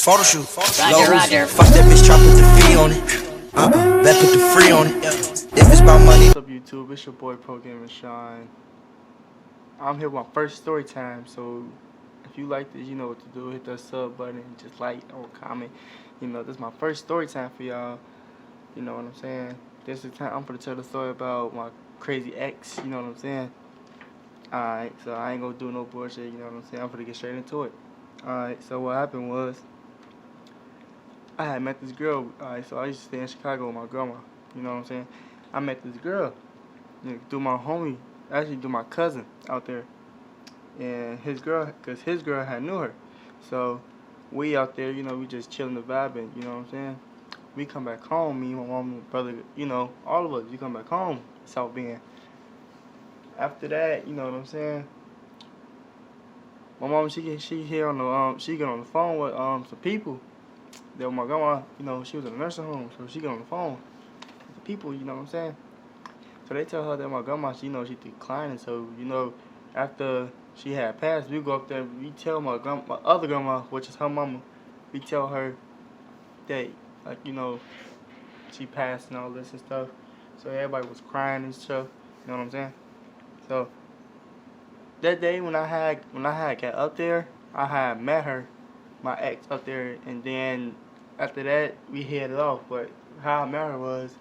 Photo shoot. Roger. Fuck that bitch, try put the fee on it. Bet put the free on it. If it's about money. What's up, YouTube? It's your boy Pro Gamer Shine. I'm here with my first story time, so if you like this, you know what to do. Hit that sub button, just like or comment. You know, this is my first story time for y'all. You know what I'm saying? This is the time I'm gonna tell the story about my crazy ex. You know what I'm saying? Alright, so I ain't gonna do no bullshit. You know what I'm saying? I'm gonna get straight into it. Alright, so what happened was I had met this girl. Alright, so I used to stay in Chicago with my grandma. You know what I'm saying? I met this girl, you know, through my homie, actually through my cousin out there, and his girl, cause his girl had knew her, so we out there, you know, we just chilling the vibing, you know what I'm saying? We come back home, me, my mom, and brother, you know, all of us, we come back home, South Bend. After that, you know what I'm saying? My mom, she here on the she get on the phone with some people. That my grandma, you know, she was in a nursing home, so she get on the phone with the people, you know what I'm saying? So they tell her that my grandma, she, you know, she declining. So, you know, after she had passed, we go up there, we tell my other grandma, which is her mama, we tell her that, like, you know, she passed and all this and stuff. So everybody was crying and stuff, you know what I'm saying? So that day when I had got up there, I had met her, my ex up there, and then after that we headed off. But how I met her was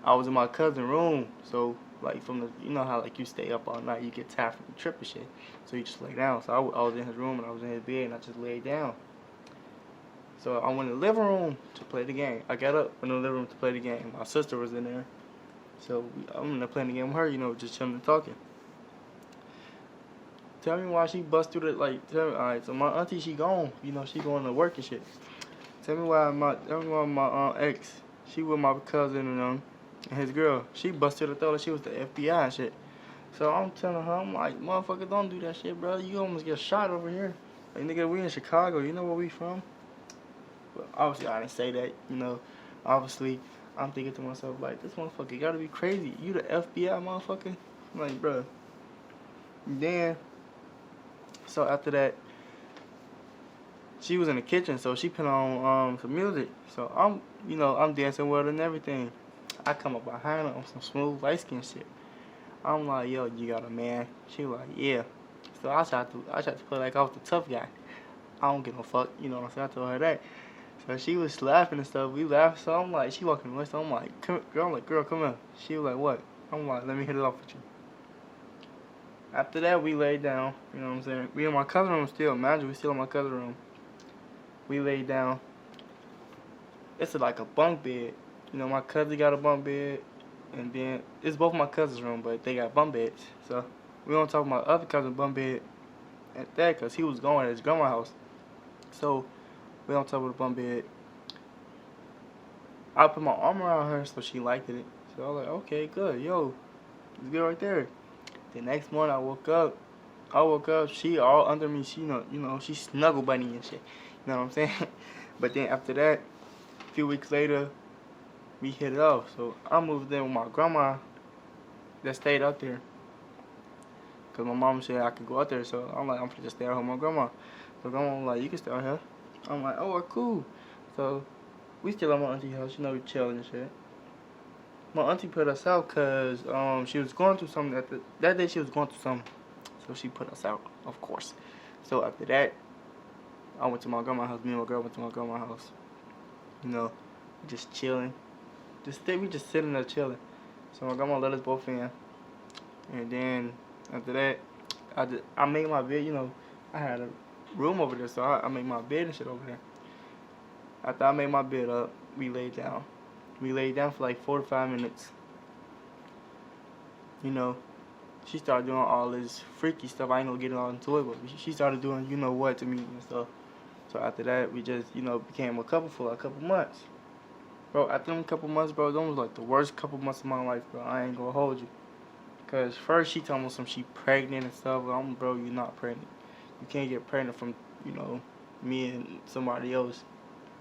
I was in my cousin's room, so like from the, you know how like you stay up all night, you get tired from the trip and shit, so you just lay down. So I was in his room and I was in his bed and I just laid down. So I went in the living room to play the game. I got up in the living room to play the game. My sister was in there, so I'm in there playing the game with her, you know, just chilling and talking. Tell me why she bust through the, like, tell me, alright, so my auntie, she gone, you know, she going to work and shit. Tell me why my ex, she with my cousin and his girl, she busted the door like she was the FBI and shit. So I'm telling her, I'm like, motherfucker, don't do that shit, bro. You almost get shot over here. Like, nigga, we in Chicago, you know where we from? But obviously I didn't say that, you know. Obviously, I'm thinking to myself, like, this motherfucker gotta be crazy. You the FBI, motherfucker? I'm like, bro. Then, so after that, she was in the kitchen, so she put on some music. So I'm dancing with her and everything. I come up behind her on some smooth light skin shit. I'm like, yo, you got a man? She like, yeah. So I tried to play like I was the tough guy. I don't give no fuck, you know what I'm saying? I told her that. So she was laughing and stuff. We laughed. So I'm like, she walking away. So I'm like, girl, come here. She was like, what? I'm like, let me hit it off with you. After that, we laid down, you know what I'm saying? We in my cousin room still, imagine we still in my cousin room. We laid down. It's like a bunk bed. You know, my cousin got a bunk bed, and then it's both my cousin's room, but they got bunk beds. So we don't talk about other cousin's bunk bed at that, because he was going at his grandma's house. So we don't talk about the bunk bed. I put my arm around her, so she liked it. So I was like, okay, good, yo, it's good right there. The next morning I woke up, she all under me, she you know, she snuggle bunny and shit. You know what I'm saying? But then after that, a few weeks later, we hit it off. So I moved in with my grandma that stayed out there. Cause my mom said I could go out there, so I'm like, I'm gonna just stay out here with my grandma. So grandma was like, you can stay out here. I'm like, oh, cool. So we still at my auntie's house, you know, we chilling and shit. My auntie put us out because she was going through something. That day she was going through something. So she put us out, of course. So after that, I went to my grandma's house. Me and my girl went to my grandma's house. You know, just chilling. We just sitting there chilling. So my grandma let us both in. And then after that, I made my bed. You know, I had a room over there, so I made my bed and shit over there. After I made my bed up, we laid down. We laid down for like 45 minutes. You know, she started doing all this freaky stuff. I ain't gonna get all into it, but she started doing you know what to me and stuff. So after that, we just, you know, became a couple for like a couple months. Bro, after them couple months, bro, those was like the worst couple months of my life, bro. I ain't gonna hold you. Cause first she told me she pregnant and stuff. Bro, you're not pregnant. You can't get pregnant from, you know, me and somebody else.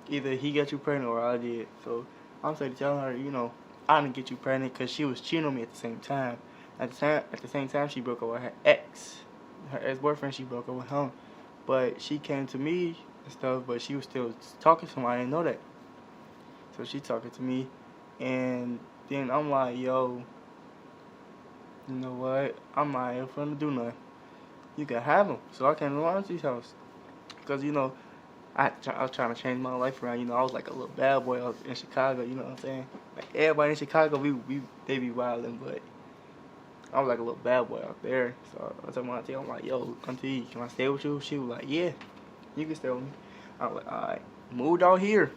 Either he got you pregnant or I did. So I'm telling her, you know, I didn't get you pregnant because she was cheating on me at the same time. At the same time, she broke up with her ex-boyfriend. She broke up with him, but she came to me and stuff, but she was still talking to me. I didn't know that. So she talking to me, and then I'm like, yo, you know what? I'm not even finna do nothing. You can have him. So I came to my auntie's house. Because, I was trying to change my life around. I was like a little bad boy out in Chicago, you know what I'm saying? Like, everybody in Chicago, they be wildin', but I was like a little bad boy out there. So I told my auntie, I'm like, yo, auntie, can I stay with you? She was like, yeah, you can stay with me. I was like, all right. Moved out here.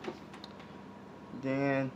Then